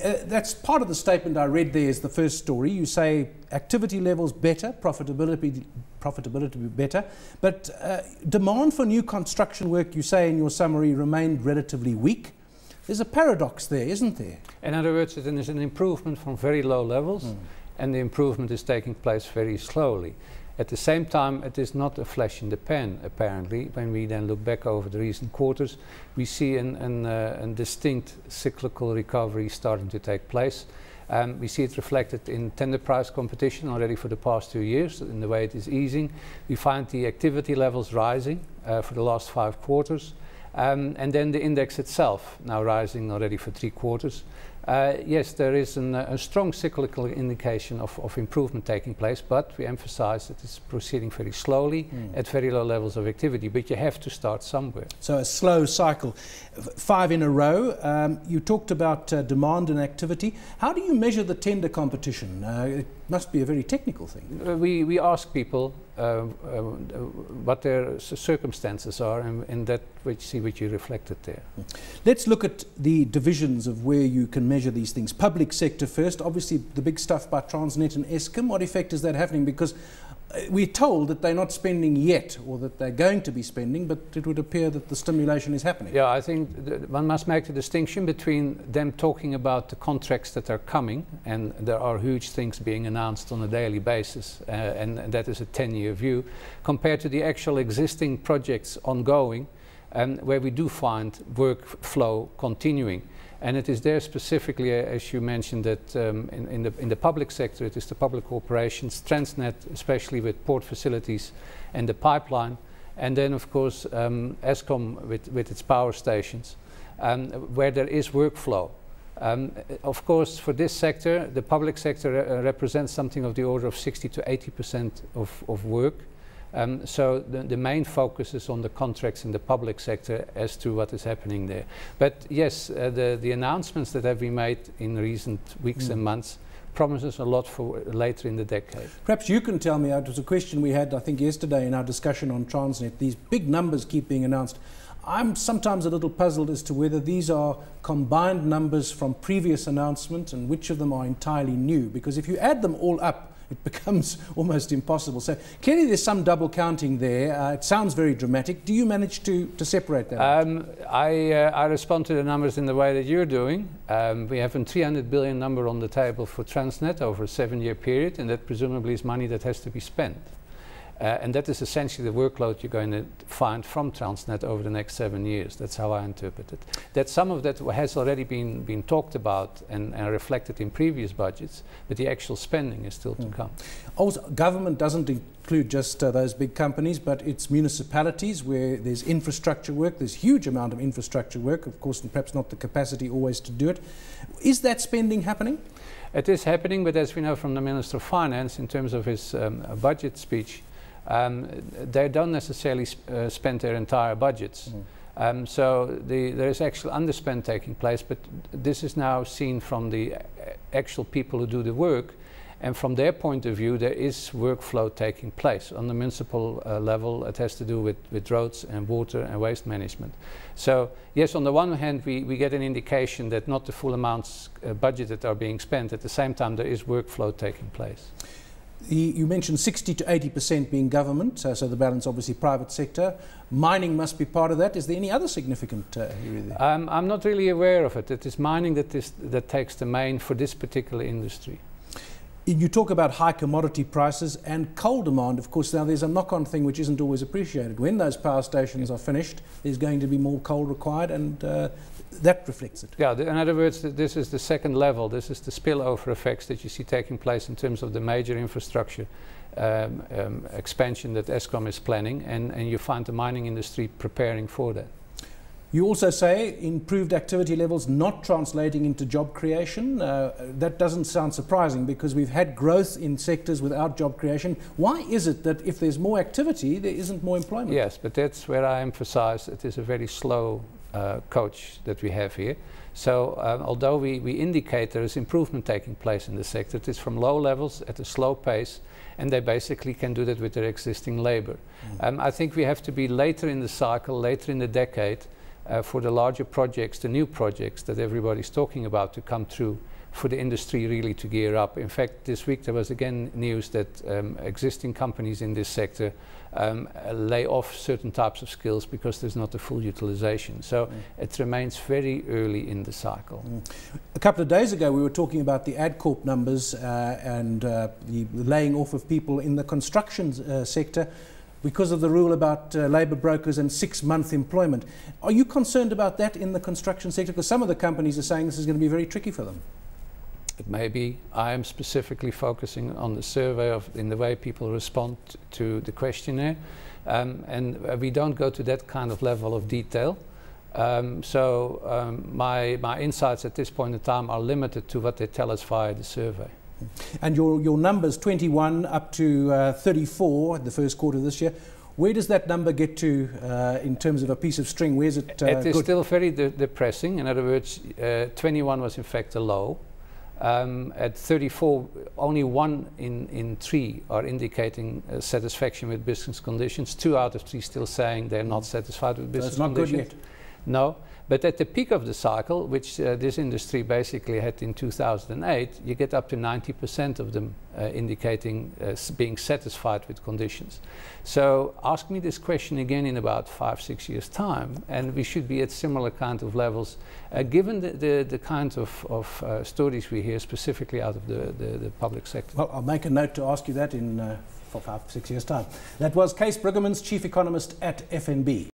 That's part of the statement I read there is the first story. You say activity levels better, profitability better, but demand for new construction work, you say in your summary, remained relatively weak. There's a paradox there, isn't there? In other words, it is an improvement from very low levels, and the improvement is taking place very slowly. At the same time, it is not a flash in the pan, apparently. When we then look back over the recent quarters, we see a distinct cyclical recovery starting to take place. We see it reflected in tender price competition already for the past 2 years, in the way it is easing. We find the activity levels rising for the last 5 quarters. And then the index itself now rising already for 3 quarters. Yes, there is a strong cyclical indication of improvement taking place, but we emphasize that it's proceeding very slowly at very low levels of activity, but you have to start somewhere. So a slow cycle. 5 in a row. You talked about demand and activity. How do you measure the tender competition? It must be a very technical thing. We ask people what their circumstances are, and that which you reflected there. Let's look at the divisions of where you can measure these things. Public sector first, obviously the big stuff by Transnet and Seckam. What effect is that having? Because we're told that they're not spending yet, or that they're going to be spending, but it would appear that the stimulation is happening. Yeah, I think one must make the distinction between them talking about the contracts that are coming, and there are huge things being announced on a daily basis, and that is a 10-year view, compared to the actual existing projects ongoing, where we do find workflow continuing. And it is there specifically, as you mentioned, that in the public sector, it is the public corporations, Transnet, especially with port facilities and the pipeline, and then of course Seckam with its power stations, where there is workflow. Of course, for this sector, the public sector represents something of the order of 60 to 80% of work. So the main focus is on the contracts in the public sector as to what is happening there. But yes, the announcements that have been made in recent weeks and months promises a lot for later in the decade. Perhaps you can tell me, it was a question we had, I think, yesterday in our discussion on Transnet. These big numbers keep being announced. I'm sometimes a little puzzled as to whether these are combined numbers from previous announcements and which of them are entirely new, because if you add them all up, it becomes almost impossible. So clearly there's some double counting there. It sounds very dramatic. Do you manage to separate that? I respond to the numbers in the way that you're doing. We have a 300 billion number on the table for Transnet over a 7-year period, and that presumably is money that has to be spent. And that is essentially the workload you're going to find from Transnet over the next 7 years. That's how I interpret it. That some of that has already been talked about and reflected in previous budgets, but the actual spending is still to come. Also, government doesn't include just those big companies, but it's municipalities where there's infrastructure work. There's a huge amount of infrastructure work, of course, and perhaps not the capacity always to do it. Is that spending happening? It is happening, but as we know from the Minister of Finance, in terms of his budget speech, they don't necessarily spend their entire budgets. So there is actual underspend taking place, but this is now seen from the actual people who do the work, and from their point of view there is workflow taking place. On the municipal level, it has to do with roads and water and waste management. So yes, on the one hand we get an indication that not the full amounts budgeted are being spent. At the same time there is workflow taking place. You mentioned 60 to 80% being government, so the balance obviously private sector. Mining must be part of that. Is there any other significant area there? I'm not really aware of it. It is mining that takes the main for this particular industry. You talk about high commodity prices and coal demand. Of course, now there's a knock-on thing which isn't always appreciated. When those power stations are finished, there's going to be more coal required, and that reflects it. Yeah, in other words, this is the second level. This is the spillover effects that you see taking place in terms of the major infrastructure expansion that Seckam is planning, and you find the mining industry preparing for that. You also say improved activity levels not translating into job creation. That doesn't sound surprising because we've had growth in sectors without job creation. Why is it that if there's more activity, there isn't more employment? Yes, but that's where I emphasize it is a very slow coach that we have here. So although we indicate there is improvement taking place in the sector, it is from low levels at a slow pace, and they basically can do that with their existing labor. I think we have to be later in the cycle, later in the decade, for the larger projects, the new projects that everybody's talking about to come through, for the industry really to gear up. In fact, this week there was again news that existing companies in this sector lay off certain types of skills because there's not a full utilization. So it remains very early in the cycle. A couple of days ago we were talking about the AdCorp numbers and the laying off of people in the construction sector because of the rule about labour brokers and 6-month employment. Are you concerned about that in the construction sector? Because some of the companies are saying this is going to be very tricky for them. It may be. I am specifically focusing on the survey in the way people respond to the questionnaire, and we don't go to that kind of level of detail. My insights at this point in time are limited to what they tell us via the survey. And your numbers, 21 up to 34 in the first quarter of this year, where does that number get to in terms of a piece of string? Where's it It is good? still very depressing. In other words, 21 was in fact a low. At 34, only 1 in 3 are indicating satisfaction with business conditions. 2 out of 3 still saying they're not satisfied with business conditions. That's not good yet. No, but at the peak of the cycle, which this industry basically had in 2008, you get up to 90% of them indicating being satisfied with conditions. So ask me this question again in about 5-6 years' time, and we should be at similar kind of levels, given the kind of stories we hear specifically out of the public sector. Well, I'll make a note to ask you that in for 5-6 years' time. That was Cees Bruggemans, Chief Economist at FNB.